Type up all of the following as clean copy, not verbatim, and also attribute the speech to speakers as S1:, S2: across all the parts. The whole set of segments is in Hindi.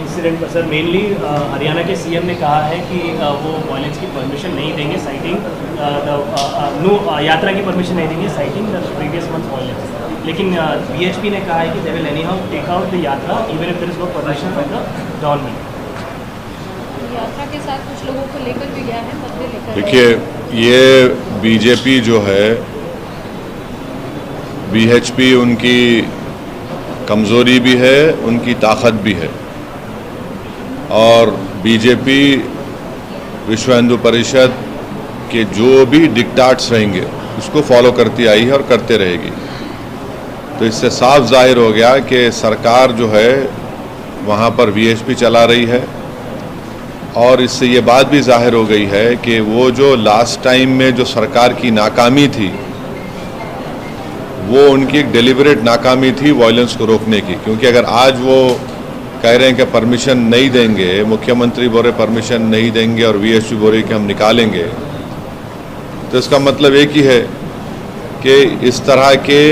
S1: इंसिडेंट पर सर मेनली हरियाणा के सीएम ने कहा है कि वो वायलेंस की परमिशन नहीं देंगे, साइटिंग यात्रा की परमिशन नहीं देंगे, citing the previous month violence. लेकिन बीएचपी ने कहा है कि they will anyhow take out the yatra even if there is no permission from the government.
S2: यात्रा के साथ कुछ लोगों को लेकर भी गया है, पत्र लेकर।
S3: देखिए, ये बीजेपी जो है, बीएचपी उनकी कमज़ोरी भी है, उनकी ताकत भी है। और बीजेपी विश्व हिंदू परिषद के जो भी डिक्टाट्स रहेंगे उसको फॉलो करती आई है और करते रहेगी। तो इससे साफ जाहिर हो गया कि सरकार जो है वहाँ पर बीएचपी चला रही है। और इससे ये बात भी जाहिर हो गई है कि वो जो लास्ट टाइम में जो सरकार की नाकामी थी, वो उनकी एक डेलिबरेट नाकामी थी वायलेंस को रोकने की। क्योंकि अगर आज वो कह रहे हैं कि परमिशन नहीं देंगे, मुख्यमंत्री बोल रहे परमिशन नहीं देंगे और बीएचपी बोल रही कि हम निकालेंगे, तो इसका मतलब एक ही है कि इस तरह के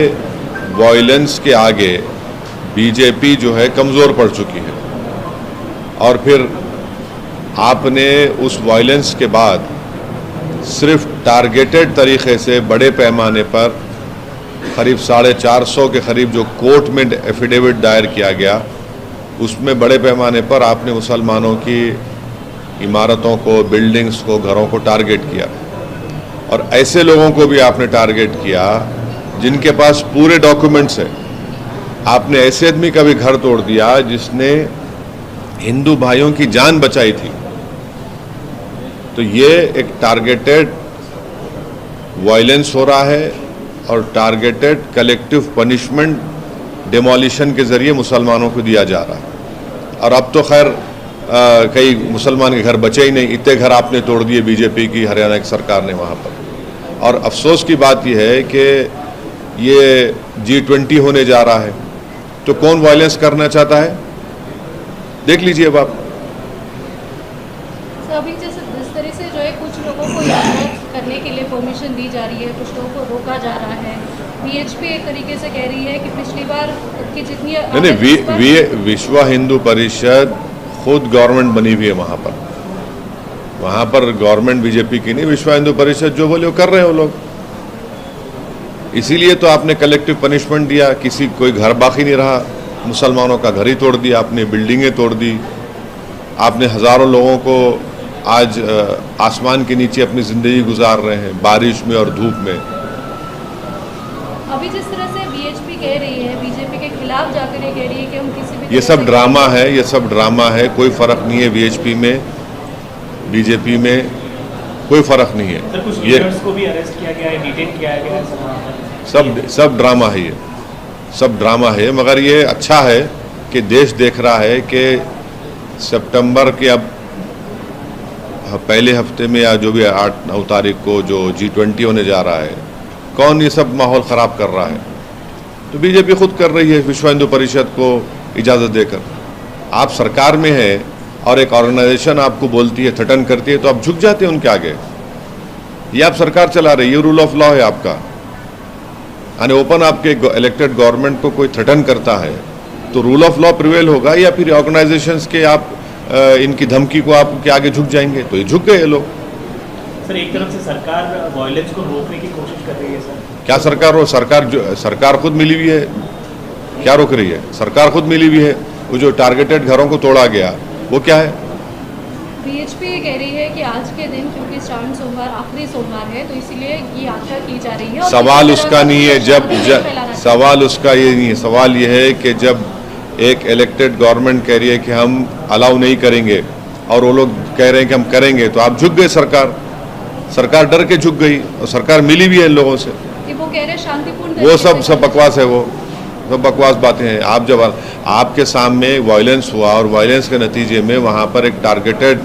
S3: वायलेंस के आगे बीजेपी जो है कमज़ोर पड़ चुकी है। और फिर आपने उस वायलेंस के बाद सिर्फ टारगेटेड तरीक़े से बड़े पैमाने पर करीब 450 के करीब जो कोर्ट में एफिडेविट दायर किया गया, उसमें बड़े पैमाने पर आपने मुसलमानों की इमारतों को, बिल्डिंग्स को, घरों को टारगेट किया। और ऐसे लोगों को भी आपने टारगेट किया जिनके पास पूरे डॉक्यूमेंट्स हैं। आपने ऐसे आदमी का भी घर तोड़ दिया जिसने हिंदू भाइयों की जान बचाई थी। तो ये एक टारगेटेड वायलेंस हो रहा है और टारगेटेड कलेक्टिव पनिशमेंट डिमोलिशन के ज़रिए मुसलमानों को दिया जा रहा है। और अब तो खैर कई मुसलमान के घर बचे ही नहीं, इतने घर आपने तोड़ दिए बीजेपी की हरियाणा की सरकार ने वहाँ पर। और अफसोस की बात यह है कि ये G20 होने जा रहा है, तो कौन वायलेंस करना चाहता है, देख लीजिए अब आप।
S2: अभी जैसे जिस तरह से जो है कुछ लोगों को यात्रा करने के लिए परमिशन दी जा रही है, कुछ लोगों को रोका जा रहा है। बीएचपी एक तरीके से कह रही है कि पिछली बार की जितनी
S3: नहीं, विश्व हिंदू परिषद खुद गवर्नमेंट बनी हुई है वहाँ पर गवर्नमेंट बीजेपी की नहीं, विश्व हिंदू परिषद जो बोले वो कर रहे हो लोग। इसीलिए तो आपने कलेक्टिव पनिशमेंट दिया, कोई घर बाकी नहीं रहा, मुसलमानों का घर ही तोड़ दिया, आपने बिल्डिंगें तोड़ दी, आपने हज़ारों लोगों को आज आसमान के नीचे अपनी ज़िंदगी गुजार रहे हैं, बारिश में और धूप में।
S2: अभी जिस तरह से बीएचपी कह रही है, बीजेपी के खिलाफ जाकर ये कह रही है कि हम किसी भी
S3: ये सब ड्रामा है, ये सब ड्रामा है। कोई फ़र्क नहीं है बीएचपी में, बीजेपी में कोई फ़र्क नहीं है।
S1: सर, कुछ लीडर्स को भी अरेस्ट किया गया है, डिटेन किया गया है।
S3: सब ड्रामा है, ये सब ड्रामा है। मगर ये अच्छा है कि देश देख रहा है कि सितंबर के अब पहले हफ्ते में या जो भी 8-9 तारीख को जो G20 होने जा रहा है, कौन ये सब माहौल ख़राब कर रहा है। तो बीजेपी खुद कर रही है विश्व हिंदू परिषद को इजाज़त देकर। आप सरकार में हैं और एक ऑर्गेनाइजेशन आपको बोलती है, थटन करती है, तो आप झुक जाते हैं उनके आगे। ये आप सरकार चला रही है, रूल ऑफ लॉ है आपका। यानी ओपन आपके इलेक्टेड गवर्नमेंट को कोई थटन करता है तो रूल ऑफ लॉ प्रिवेल होगा, या फिर ऑर्गेनाइजेशंस के आप इनकी धमकी को आपके आगे झुक जाएंगे। तो ये झुक गए लोग।
S1: सर, एक तरफ से सरकार वायलेंस को रोकने की कोशिश कर रही है सर।
S3: क्या सरकार खुद मिली हुई है, क्या रोक रही है? सरकार खुद मिली हुई है। वो जो टारगेटेड घरों को तोड़ा गया वो क्या है?
S2: बीएचपी ये कह रही है कि आज के दिन क्योंकि श्रावण सोमवार आखिरी सोमवार है, तो इसीलिए ये यात्रा की जा रही है।
S3: सवाल उसका नहीं है, सवाल उसका ये नहीं है। सवाल ये है कि जब एक इलेक्टेड गवर्नमेंट कह रही है कि हम अलाउ नहीं करेंगे और वो लोग कह रहे हैं कि हम करेंगे, तो आप झुक गए। सरकार डर के झुक गई और सरकार मिली भी है इन लोगों से।
S2: वो कह रहे हैं शांतिपूर्ण,
S3: वो सब बकवास है, वो सब बकवास बातें हैं। आप जब आपके सामने वायलेंस हुआ और वायलेंस के नतीजे में वहाँ पर एक टारगेटेड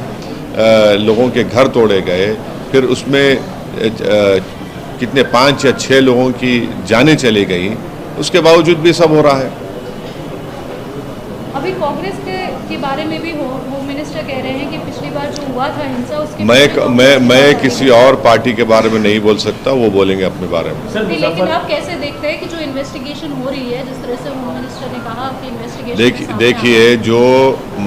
S3: लोगों के घर तोड़े गए, फिर उसमें कितने 5 या 6 लोगों की जानें चली गई, उसके बावजूद भी सब हो रहा है।
S2: अभी कांग्रेस के बारे में भी होम मिनिस्टर कह रहे हैं कि पिछली बार जो हुआ था हिंसा उसके
S3: मैं किसी और पार्टी के बारे में नहीं बोल सकता, वो बोलेंगे अपने बारे में।
S1: सर
S2: लेकिन आप कैसे देखते हैं कि जो इन्वेस्टिगेशन हो रही है, जिस तरह से होम मिनिस्टर ने कहा कि इन्वेस्टिगेशन
S3: देखिए, जो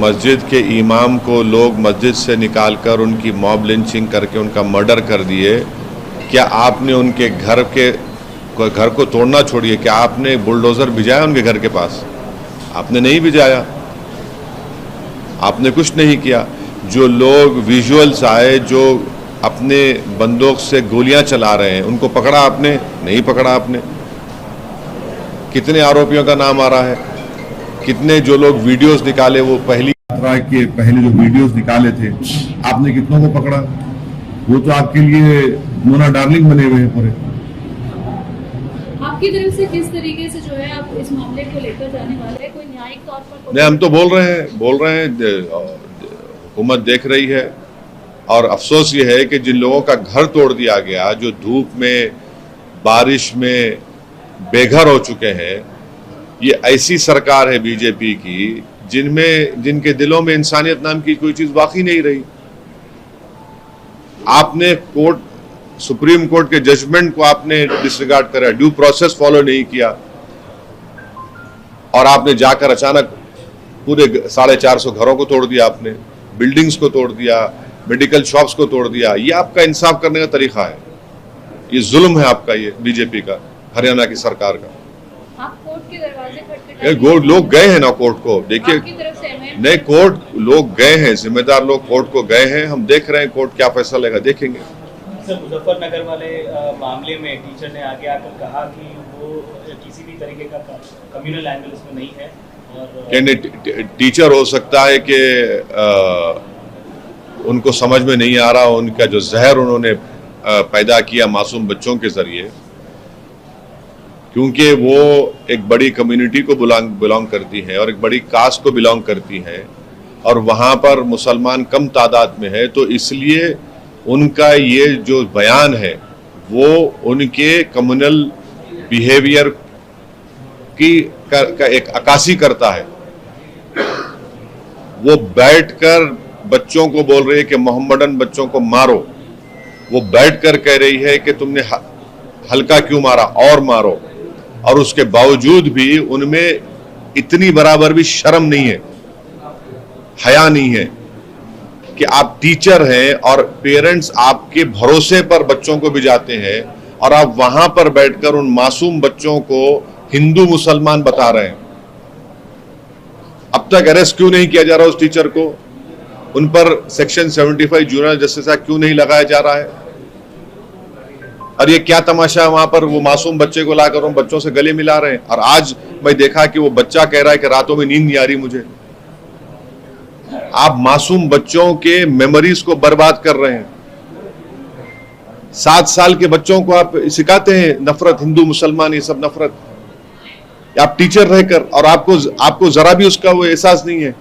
S3: मस्जिद के इमाम को लोग मस्जिद से निकालकर उनकी मॉब लिंचिंग करके उनका मर्डर कर दिए, क्या आपने उनके घर को तोड़ना छोड़िए, क्या आपने बुलडोजर भिजाया उनके घर के पास? आपने नहीं भिजाया, आपने कुछ नहीं किया। जो लोग विजुअल्स आए जो अपने बंदूक से गोलियां चला रहे हैं, उनको पकड़ा आपने? नहीं पकड़ा आपने। कितने आरोपियों का नाम आ रहा है? कितने जो लोग वीडियोस निकाले, वो पहली यात्रा के पहले जो वीडियोस निकाले थे, आपने कितनों को पकड़ा? वो तो आपके लिए मोना डार्लिंग बने हुए हैं पूरे।
S2: आपकी तरफ से किस तरीके से जो है आप इस मामले को लेकर जाने वाले हैं? कोई न्यायिक तौर पर?
S3: नहीं, हम तो बोल रहे हैं हुकूमत देख रही है, और अफसोस ये है कि जिन लोगों का घर तोड़ दिया गया, जो धूप में बारिश में बेघर हो चुके हैं, ये ऐसी सरकार है बीजेपी की जिनके दिलों में इंसानियत नाम की कोई चीज बाकी नहीं रही। आपने सुप्रीम कोर्ट के जजमेंट को आपने डिसरिगार्ड करा, ड्यू प्रोसेस फॉलो नहीं किया, और आपने जाकर अचानक पूरे 450 घरों को तोड़ दिया, आपने बिल्डिंग्स को तोड़ दिया, मेडिकल शॉप्स को तोड़ दिया। ये आपका इंसाफ करने का तरीका है? ये जुल्म है आपका, ये बीजेपी का, हरियाणा की सरकार का।
S2: आप कोर्ट के दरवाजे खटखटाएंगे?
S3: लोग गए हैं ना कोर्ट को, देखिए। नहीं, कोर्ट लोग गए हैं, जिम्मेदार लोग कोर्ट को गए हैं, हम देख रहे हैं कोर्ट क्या फैसला लेगा, देखेंगे।
S1: सर, मुजफ्फरनगर वाले मामले में टीचर ने आगे आकर कहा कि वो किसी भी तरीके का कम्युनल एंगल इसमें नहीं है, और
S3: टीचर हो सकता है कि उनको समझ में नहीं आ रहा, उनका जो जहर उन्होंने पैदा किया मासूम बच्चों के जरिए, क्योंकि वो एक बड़ी कम्युनिटी को बिलोंग करती है और एक बड़ी कास्ट को बिलोंग करती है, और वहाँ पर मुसलमान कम तादाद में है, तो इसलिए उनका ये जो बयान है वो उनके कम्युनल बिहेवियर का एक अक्कासी करता है। वो बैठकर बच्चों को बोल रही है कि मोहम्मदन बच्चों को मारो, वो बैठकर कह रही है कि तुमने हल्का क्यों मारा, और मारो, और उसके बावजूद भी उनमें इतनी बराबर भी शर्म नहीं है, हया नहीं है कि आप टीचर हैं और पेरेंट्स आपके भरोसे पर बच्चों को भिजाते हैं, और आप वहां पर बैठकर उन मासूम बच्चों को हिंदू मुसलमान बता रहे हैं। अब तक अरेस्ट क्यों नहीं किया जा रहा उस टीचर को? उन पर सेक्शन 75 जुवेनाइल जस्टिस एक्ट क्यों नहीं लगाया जा रहा है? और ये क्या तमाशा है, वहां पर वो मासूम बच्चे को लाकर उन बच्चों से गले मिला रहे हैं। और आज मैं देखा कि वो बच्चा कह रहा है कि रातों में नींद नहीं आ रही मुझे। आप मासूम बच्चों के मेमोरीज को बर्बाद कर रहे हैं। 7 साल के बच्चों को आप सिखाते हैं नफरत, हिंदू मुसलमान ये सब नफरत, आप टीचर रहकर, और आपको जरा भी उसका वो एहसास नहीं है।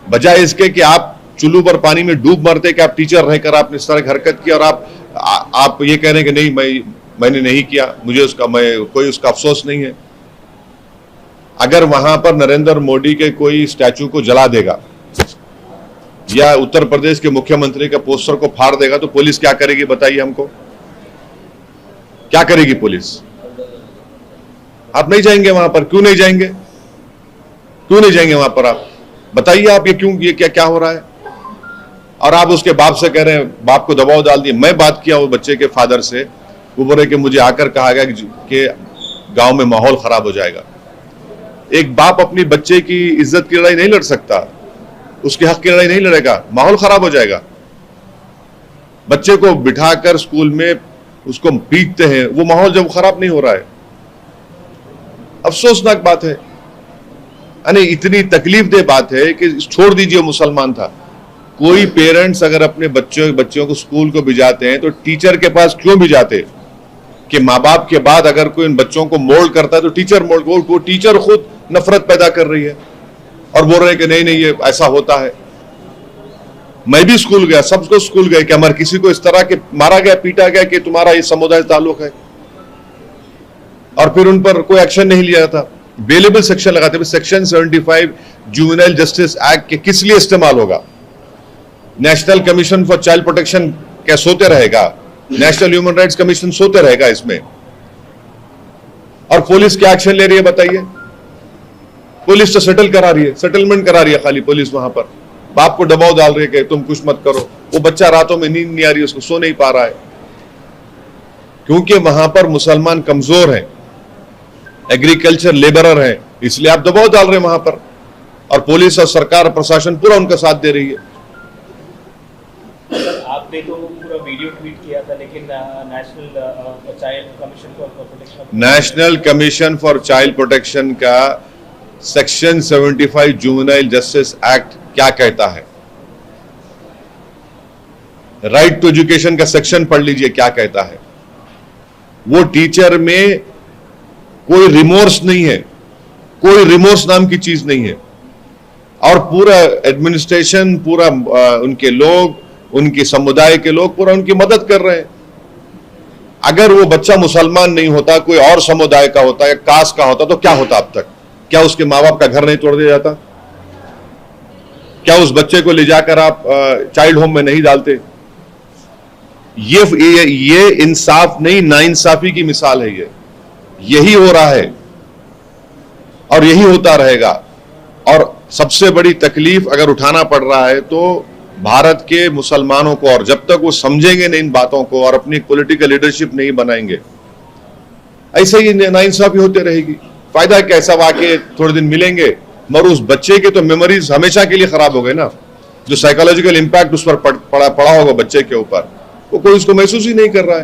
S3: बजाय इसके कि आप चुल्लू पर पानी में डूब मरते कि आप टीचर रहकर आपने इस तरह हरकत की, और आप ये कह रहे हैं कि नहीं, मैंने नहीं किया, मुझे कोई उसका अफसोस नहीं है। अगर वहां पर नरेंद्र मोदी के कोई स्टैचू को जला देगा या उत्तर प्रदेश के मुख्यमंत्री के पोस्टर को फाड़ देगा, तो पुलिस क्या करेगी बताइए हमको? क्या करेगी पुलिस? आप नहीं जाएंगे वहां पर? क्यों नहीं जाएंगे? क्यों नहीं जाएंगे वहां पर? आप बताइए, आप ये क्या हो रहा है? और आप उसके बाप से कह रहे हैं, बाप को दबाव डाल दिए। मैं बात किया वो बच्चे के फादर से, वो बोल रहे कि मुझे आकर कहा गया कि गांव में माहौल खराब हो जाएगा। एक बाप अपनी बच्चे की इज्जत की लड़ाई नहीं लड़ सकता, उसके हक की लड़ाई नहीं लड़ेगा, माहौल खराब हो जाएगा। बच्चे को बिठाकर स्कूल में उसको पीटते हैं, वो माहौल जब खराब नहीं हो रहा है। अफसोसनाक बात है, यानी इतनी तकलीफदेह बात है कि छोड़ दीजिए मुसलमान था, कोई पेरेंट्स अगर अपने बच्चों को स्कूल को भिजाते हैं तो टीचर के पास क्यों भिजाते? कि माँ बाप के बाद अगर कोई इन बच्चों को मोल्ड करता है तो टीचर मोल्ड, वो टीचर खुद नफरत पैदा कर रही है और बोल रहे हैं कि नहीं ये ऐसा होता है। मैं भी स्कूल गया, सबको स्कूल गए कि हमारे किसी को इस तरह के मारा गया, पीटा गया कि तुम्हारा ये समुदाय ताल्लुक है, और फिर उन पर कोई एक्शन नहीं लिया था। बेलेबल सेक्शन लगाते हैं। सेक्शन 75 जुवेनाइल जस्टिस एक्ट के किस लिए इस्तेमाल होगा? National commission for child protection क्या सोते रहेगा? नेशनल ह्यूमन राइट्स कमीशन सोते रहेगा इसमें? और पुलिस क्या एक्शन ले रही है बताइए? पुलिस तो सेटल करा रही है, सेटलमेंट करा रही है खाली पुलिस। वहां पर बाप को दबाव डाल रही है कि तुम कुछ मत करो। वो बच्चा रातों में नींद नहीं आ रही है, उसको सो नहीं पा रहा है, क्योंकि वहां पर मुसलमान कमजोर हैं, एग्रीकल्चर लेबरर हैं, इसलिए आप दबाव डाल रहे हैं वहां पर। और पुलिस और सरकार और प्रशासन पूरा उनका साथ दे रही है।
S1: आपने तो पूरा वीडियो ट्वीट किया था, लेकिन national child commission for protection,
S3: national commission for child protection का सेक्शन 75 जुवेनाइल जस्टिस एक्ट क्या कहता है? राइट टू एजुकेशन का सेक्शन पढ़ लीजिए, क्या कहता है। वो टीचर में कोई रिमोर्स नहीं है, कोई रिमोर्स नाम की चीज नहीं है। और पूरा एडमिनिस्ट्रेशन, पूरा उनके लोग, उनके समुदाय के लोग पूरा उनकी मदद कर रहे हैं। अगर वो बच्चा मुसलमान नहीं होता, कोई और समुदाय का होता या कास्ट का होता, तो क्या होता अब तक? क्या उसके माँ बाप का घर नहीं तोड़ दिया जाता? क्या उस बच्चे को ले जाकर आप चाइल्ड होम में नहीं डालते? ये इंसाफ नहीं, नाइंसाफी की मिसाल है। यही हो रहा है और यही होता रहेगा। और सबसे बड़ी तकलीफ अगर उठाना पड़ रहा है तो भारत के मुसलमानों को, और जब तक वो समझेंगे नहीं इन बातों को और अपनी पॉलिटिकल लीडरशिप नहीं बनाएंगे, ऐसे ही नाइंसाफी होती रहेगी। फायदा क्या? सब आके थोड़े दिन मिलेंगे, मगर उस बच्चे के तो मेमोरीज हमेशा के लिए खराब हो गए ना। जो साइकोलॉजिकल इंपैक्ट उस पर पड़ा होगा बच्चे के ऊपर, वो कोई उसको महसूस ही नहीं कर रहा है।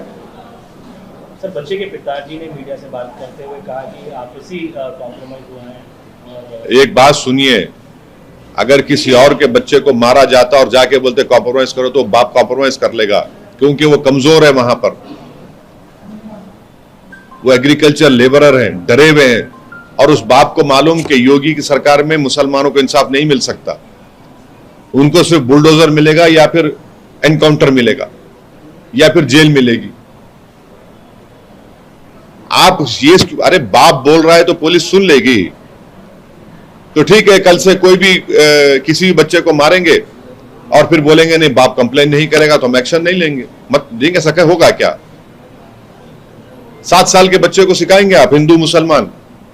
S1: सर, बच्चे के पिताजी ने मीडिया से बात करते हुए कहा कि आप इसी कॉम्प्रोमाइज हुए हैं।
S3: एक बात सुनिए, अगर किसी और के बच्चे को मारा जाता और जाके बोलते कॉम्प्रोमाइज करो, तो बाप कॉम्प्रोमाइज कर लेगा, क्योंकि वो कमजोर है। वहां पर वो एग्रीकल्चर लेबरर हैं, डरे हुए हैं, और उस बाप को मालूम कि योगी की सरकार में मुसलमानों को इंसाफ नहीं मिल सकता। उनको सिर्फ बुलडोजर मिलेगा, या फिर एनकाउंटर मिलेगा, या फिर जेल मिलेगी। आप ये, अरे बाप बोल रहा है तो पुलिस सुन लेगी। तो ठीक है, कल से कोई भी किसी भी बच्चे को मारेंगे और फिर बोलेंगे नहीं, बाप कंप्लेन नहीं करेगा तो हम एक्शन नहीं लेंगे, मत देंगे। सके होगा क्या? 7 साल के बच्चे को सिखाएंगे आप हिंदू मुसलमान?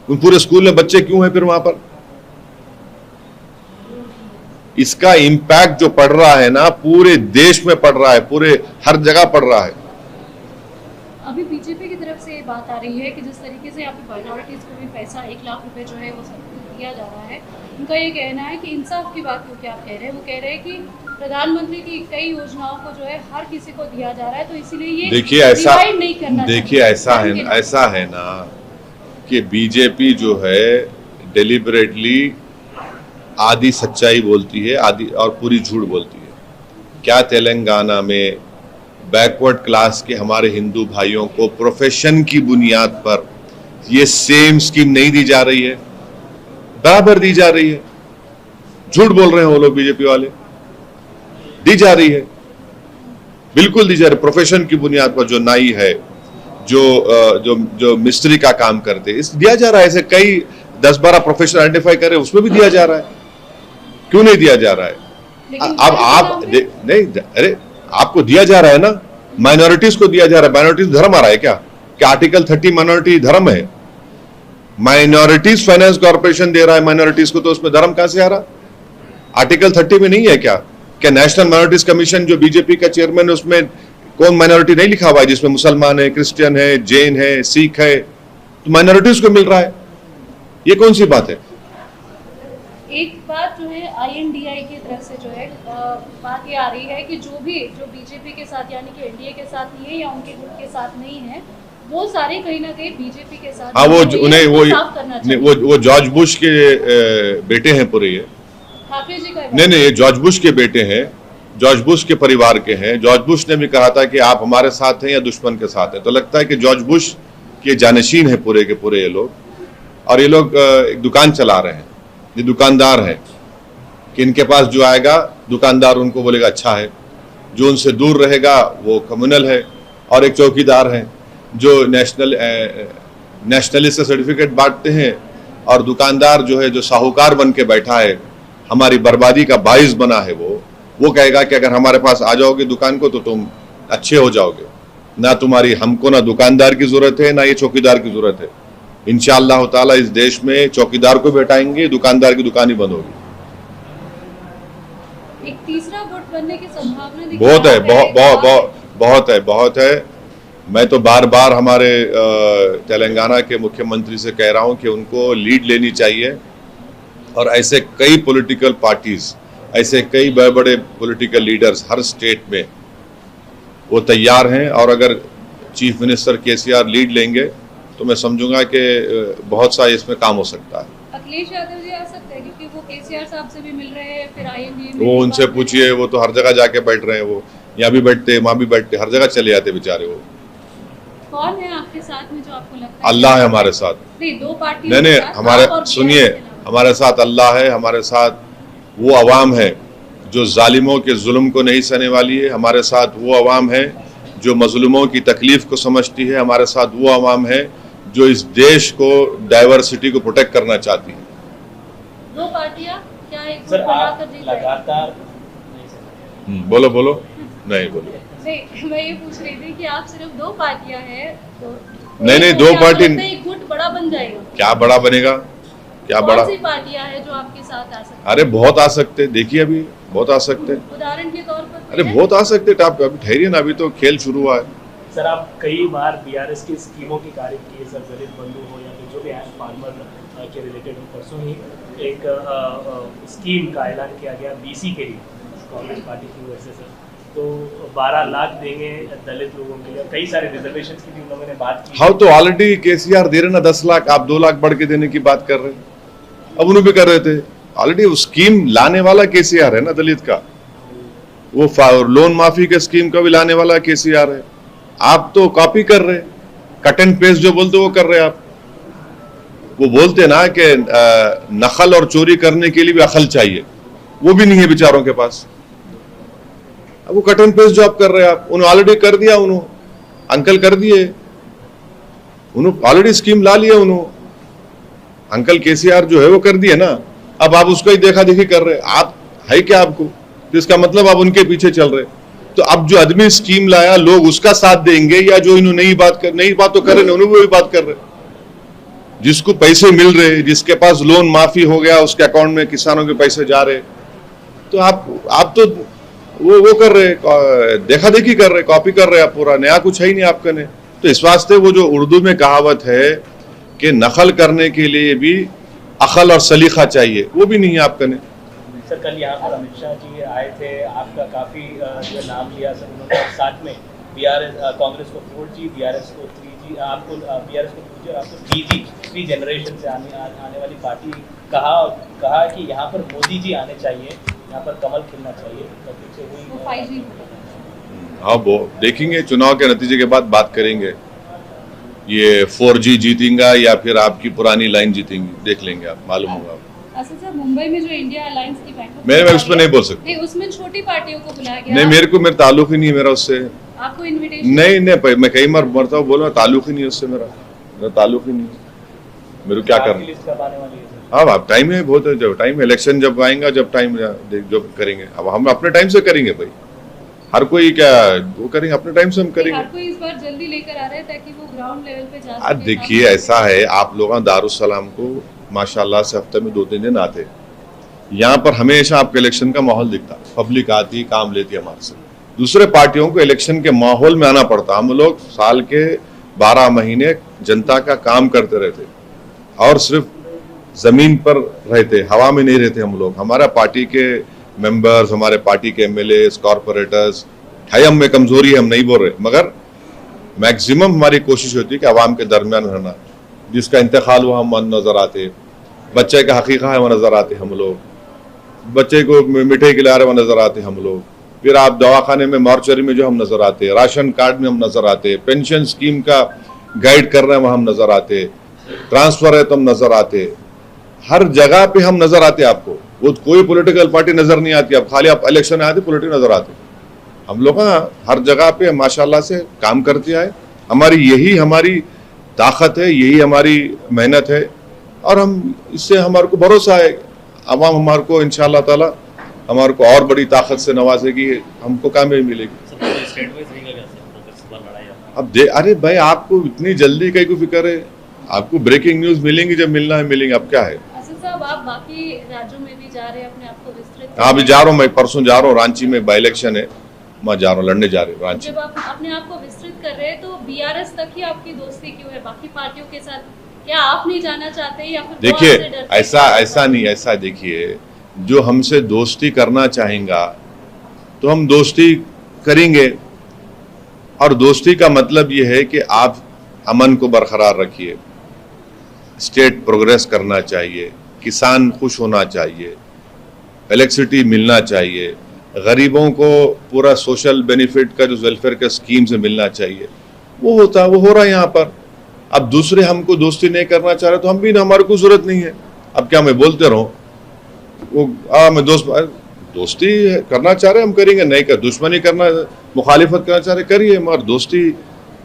S3: उन पूरे स्कूल में बच्चे क्यों हैं फिर वहां पर? इसका इंपैक्ट जो पड़ रहा है ना, पूरे देश में पड़ रहा है, पूरे हर जगह पड़ रहा है।
S2: अभी बीजेपी की तरफ से ये बात आ रही है कि जिस तरीके से यहाँ पे माइनॉरिटीज को भी पैसा 1 लाख रुपए जो है वो सब दिया जा रहा है, उनका ये कहना है कि इंसाफ की बात क्योंकि आप कह रहे हैं, वो कह रहे हैं कि प्रधानमंत्री की कई योजनाओं को जो है हर किसी को दिया जा रहा है, तो इसीलिए ये
S3: देखिए ऐसा है ना कि बीजेपी जो है डेलिबरेटली आधी सच्चाई बोलती है, आधी और पूरी झूठ बोलती है। क्या तेलंगाना में बैकवर्ड क्लास के हमारे हिंदू भाइयों को प्रोफेशन की बुनियाद पर ये सेम स्कीम नहीं दी जा रही है? बराबर दी जा रही है। झूठ बोल रहे हैं वो लोग बीजेपी वाले। दी जा रही है, बिल्कुल दी जा रही है। प्रोफेशन की बुनियाद पर जो नाई है, जो मिस्त्री का काम करते हैं, दिया जा रहा है। ऐसे कई 10-12 प्रोफेशन आइडेंटिफाई करे, उसमें भी दिया जा रहा है। क्यों नहीं दिया जा रहा है? अब आप नहीं, अरे आपको दिया जा रहा है ना, माइनॉरिटीज को दिया जा रहा है। माइनॉरिटीज धर्म आ रहा है क्या? आर्टिकल 30 माइनॉरिटी धर्म है? माइनॉरिटीज फाइनेंस कॉर्पोरेशन दे रहा है माइनॉरिटीज को, तो उसमें धर्म कहां से आ रहा? आर्टिकल 30 में नहीं है क्या? क्या नेशनल माइनॉरिटीज कमीशन जो बीजेपी का चेयरमैन है, उसमें कौन माइनॉरिटी नहीं लिखा हुआ है जिसमें मुसलमान है, क्रिश्चियन है, जैन है, सिख है? तो माइनॉरिटीज को मिल रहा है, ये कौन सी बात है?
S2: एक बात जो है INDI की तरफ से जो है बात ये आ रही है कि जो बीजेपी के साथ यानी कि एनडीए के साथ नहीं है या उनके गुट के साथ नहीं है, वो सारे कहीं ना कहीं बीजेपी के साथ।
S3: हाँ, वो जॉर्ज बुश के बेटे हैं पूरे। ये
S2: हाफिज जी का
S3: नहीं, ये जॉर्ज बुश के बेटे हैं, जॉर्ज बुश के परिवार के हैं। जॉर्ज बुश ने भी कहा था कि आप हमारे साथ हैं या दुश्मन के साथ हैं। तो लगता है कि जॉर्ज बुश के जानशीन है पूरे के पूरे ये लोग। और ये लोग एक दुकान चला रहे हैं, ये दुकानदार हैं कि इनके पास जो आएगा दुकानदार उनको बोलेगा अच्छा है, जो उनसे दूर रहेगा वो कम्युनल है। और एक चौकीदार हैं जो नेशनलिस्ट सर्टिफिकेट बांटते हैं, और दुकानदार जो है, जो साहूकार बन के बैठा है, हमारी बर्बादी का बाइस बना है, वो कहेगा कि अगर हमारे पास आ जाओगे दुकान को तो तुम अच्छे हो जाओगे। ना तुम्हारी, हमको ना दुकानदार की जरूरत है, ना ये चौकीदार की जरूरत है। इंशाअल्लाह ताला इस देश में चौकीदार को बैठाएंगे, दुकानदार की दुकान ही बंद होगी।
S2: एक तीसरा गुट बनने की संभावना
S3: बहुत है, बहुत है। मैं तो बार बार हमारे तेलंगाना के मुख्यमंत्री से कह रहा हूं कि उनको लीड लेनी चाहिए, और ऐसे कई पॉलिटिकल पार्टीज, ऐसे कई बड़े बड़े पॉलिटिकल लीडर्स हर स्टेट में वो तैयार हैं। और अगर चीफ मिनिस्टर केसीआर लीड लेंगे तो मैं समझूंगा कि बहुत सा इसमें काम हो सकता है।
S2: अखिलेश यादव जी आ सकते हैं क्योंकि वो केसीआर साहब से भी मिल रहे हैं, फिर आएंगे।
S3: वो उनसे पूछिए, वो तो हर जगह जाके बैठ रहे हैं, वो यहाँ भी बैठते, वहाँ भी बैठते, हर जगह चले जाते बेचारे। वो
S2: कौन है आपके साथ में जो आपको लगता है?
S3: अल्लाह है हमारे साथ।
S2: नहीं, दो पार्टी
S3: नहीं, हमारे सुनिए, हमारे साथ अल्लाह है, हमारे साथ वो अवाम है जो जालिमों के जुल्म को नहीं सहने वाली है, हमारे साथ वो अवाम है जो मजलूमों की तकलीफ को समझती है, हमारे साथ वो अवाम है जो इस देश को, डाइवर्सिटी को प्रोटेक्ट करना चाहती है।
S2: दो पार्टियां क्या एक
S1: सर आप लगातार
S3: बोलो नहीं बोलो।
S2: नहीं, मैं ये पूछ रही थी कि आप सिर्फ दो पार्टियां हैं तो
S3: नहीं, दो पार्टी,
S2: एक गुट बड़ा बन जाएगा।
S3: क्या बड़ा बनेगा? क्या बड़ा?
S2: कौन सी पार्टियां हैं जो आपके साथ आ सकती हैं?
S3: अरे बहुत आ सकते, देखिए अभी बहुत आ सकते।
S2: उदाहरण के तौर पर
S3: अरे बहुत आ सकते। आप अभी ठहरिए ना, अभी तो खेल शुरू हुआ है।
S1: सर आप कई बार बीआरएस की स्कीमों की तारीफ की है, सर दलित बंधु हो या फिर जो भी एंड फार्मर के रिलेटेड हो। परसों ही एक स्कीम का ऐलान किया गया बीसी के लिए, कांग्रेस पार्टी की वजह से सर, तो 12 लाख देंगे दलित लोगों के लिए, कई सारे रिजर्वेशन की भी उन्होंने बात की।
S3: हाँ, तो ऑलरेडी केसीआर दे रहे ना 10 लाख, आप 2 लाख बढ़ के देने की बात कर रहे हैं। अब उन्होंने भी कर रहे थे, ऑलरेडी वो स्कीम लाने वाला केसीआर है ना दलित का, वो लोन माफी के स्कीम का भी लाने वाला केसीआर है। आप तो कॉपी कर रहे, कट एंड पेस्ट जो बोलते वो कर रहे आप। वो बोलते ना कि नकल और चोरी करने के लिए भी अकल चाहिए, वो भी नहीं है बेचारों के पास। अब वो कट एंड पेस्ट जो आप कर रहे हैं, आप उन्होंने ऑलरेडी कर दिया, उन्होंने अंकल कर दिए, उन्होंने ऑलरेडी स्कीम ला लिया, उन्होंने अंकल केसीआर जो है वो कर दिए ना। अब आप उसको ही देखा देखी कर रहे, आप है क्या आपको? तो इसका मतलब आप उनके पीछे चल रहे। तो अब जो आदमी स्कीम लाया, लोग उसका साथ देंगे या जो इन्होंने नई बात तो कर रहे, उन्होंने वही बात कर रहे। जिसको पैसे मिल रहे, जिसके पास लोन माफी हो गया, उसके अकाउंट में किसानों के पैसे जा रहे, तो आप तो वो कर रहे, देखा देखी कर रहे, कॉपी कर रहे, आप पूरा नया कुछ है ही नहीं आपका ने। तो इस वास्ते वो जो उर्दू में कहावत है कि नकल करने के लिए भी अकल और सलीका चाहिए, वो भी नहीं है आपका ने।
S1: सर कल यहाँ पर अमित शाह जी आए थे, आपका काफ़ी जो नाम लिया सर उन्होंने, साथ में बीआरएस कांग्रेस को 4G, बीआरएस को 3G, आपको बीआरएस को 2G और आपको 3G, 3 जनरेशन से आने वाली पार्टी कहा कि यहाँ पर मोदी जी आने चाहिए, यहाँ पर कमल खिलना चाहिए, तो पीछे हुई
S2: 5G।
S3: हाँ, वो देखेंगे, चुनाव के नतीजे के बाद बात करेंगे। ये 4G जीतेगा या फिर आपकी पुरानी लाइन जीतेंगी, देख लेंगे, आप मालूम होगा।
S2: अच्छा सर, मुंबई में जो इंडिया अलायंस की बैठक,
S3: मैं उस पर नहीं बोल सकता।
S2: नहीं, उसमें छोटी पार्टियों को बुलाया गया।
S3: नहीं, मेरा ताल्लुक ही नहीं है मेरा उससे।
S2: आपको इनविटेशन?
S3: नहीं, मैं कई बार मरता हूँ, बोला ताल्लुक ही नहीं है उससे, मेरा ताल्लुक ही नहीं है। मेरे क्या करना? हाँ, अब टाइम है, बहुत है, जब टाइम इलेक्शन जब आएगा, जब टाइम जब करेंगे। अब हम अपने टाइम से करेंगे भाई, हर कोई क्या वो करेंगे, अपने टाइम से हम करेंगे।
S2: हर कोई इस बार जल्दी लेकर आ रहा है ताकि वो ग्राउंड लेवल पे जा सके।
S3: देखिए ऐसा है, आप लोग दारुस्सलाम को माशाल्लाह से हफ्ते में 2-3 दिन आते, यहाँ पर हमेशा आपको इलेक्शन का माहौल दिखता, पब्लिक आती, काम लेती हमारे से। दूसरे पार्टियों को इलेक्शन के माहौल में आना पड़ता। हम लोग साल के 12 महीने जनता का काम करते रहते और सिर्फ जमीन पर रहते, हवा में नहीं रहते हम लोग। हमारा पार्टी के मेंबर्स, हमारे पार्टी के एमएलए, कॉरपोरेटर्स, है हम में कमजोरी है, हम नहीं बोल रहे, मगर मैक्सिमम हमारी कोशिश होती है कि आवाम के दरमियान रहना। जिसका इंतकाल हुआ हम नजर आते, बच्चे का हकीका है वो नजर आते हम लोग, बच्चे को मिठाई खिला रहे वो नजर आते हम लोग, फिर आप दवाखाने में मॉर्चरी में जो हम नजर आते, राशन कार्ड में हम नजर आते, पेंशन स्कीम का गाइड कर रहे हैं वह हम नजर आते, ट्रांसफर है तो हम नजर आते, हर जगह पे हम नजर आते आपको। वो कोई पॉलिटिकल पार्टी नजर नहीं आती, अब खाली आप इलेक्शन में आते पॉलिटिक्स नजर आते। हम लोग हर जगह पे माशाल्लाह से काम करते आए, हमारी यही हमारी ताकत है, यही हमारी मेहनत है। और हम इससे हमारे को भरोसा है अवाम हमारे को इंशाअल्लाह ताला हमारे को और बड़ी ताकत से नवाजेगी, हमको कामयाबी मिलेगी। अब अरे भाई आपको इतनी जल्दी कहीं को फिक्र है? आपको ब्रेकिंग न्यूज मिलेंगी जब मिलना है मिलेंगे। अब क्या है?
S2: असद साहब, आप बाकी राज्यों में भी जा रहे हैं अपने आप को विस्तृत?
S3: हाँ अभी जा रहा हूँ, मैं परसों जा रहा हूँ, रांची में बाई इलेक्शन है, मैं जा रहा हूँ, लड़ने जा रही हूँ रांची।
S2: जब आप अपने आप को विस्तृत कर रहे हैं तो बीआरएस तक ही आपकी दोस्ती क्यों है बाकी पार्टियों के साथ? क्या आप नहीं जाना चाहते या फिर वो
S3: देखिए
S2: आपसे डरते हैं?
S3: ऐसा नहीं, ऐसा देखिए, जो हमसे दोस्ती करना चाहेगा तो हम दोस्ती करेंगे, और दोस्ती का मतलब ये है कि आप अमन को बरकरार रखिए, स्टेट प्रोग्रेस करना चाहिए, किसान खुश होना चाहिए, इलेक्ट्रिसिटी मिलना चाहिए, गरीबों को पूरा सोशल बेनिफिट का जो वेलफेयर का स्कीम से मिलना चाहिए, वो होता, वो हो रहा है यहाँ पर। अब दूसरे हमको दोस्ती नहीं करना चाह रहे तो हम भी ना, हमारे को जरूरत नहीं है। अब क्या मैं बोलते रहूं वो मैं दोस्ती करना चाह रहे हम करेंगे, नहीं कर दुश्मनी करना मुखालिफत करना चाह रहे करिए, मगर दोस्ती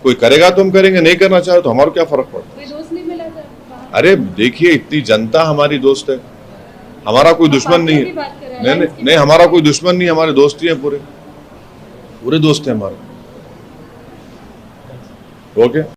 S3: कोई करेगा तो हम करेंगे, नहीं करना चाहे तो हमारा क्या फर्क पड़ता है?
S2: कोई दोस्त नहीं मिला था बाहर?
S3: अरे देखिए इतनी जनता हमारी दोस्त है, हमारा कोई दुश्मन नहीं है। नहीं, हमारा कोई दुश्मन नहीं, हमारे दोस्त ही हैं, पूरे दोस्त हैं हमारे। ओके।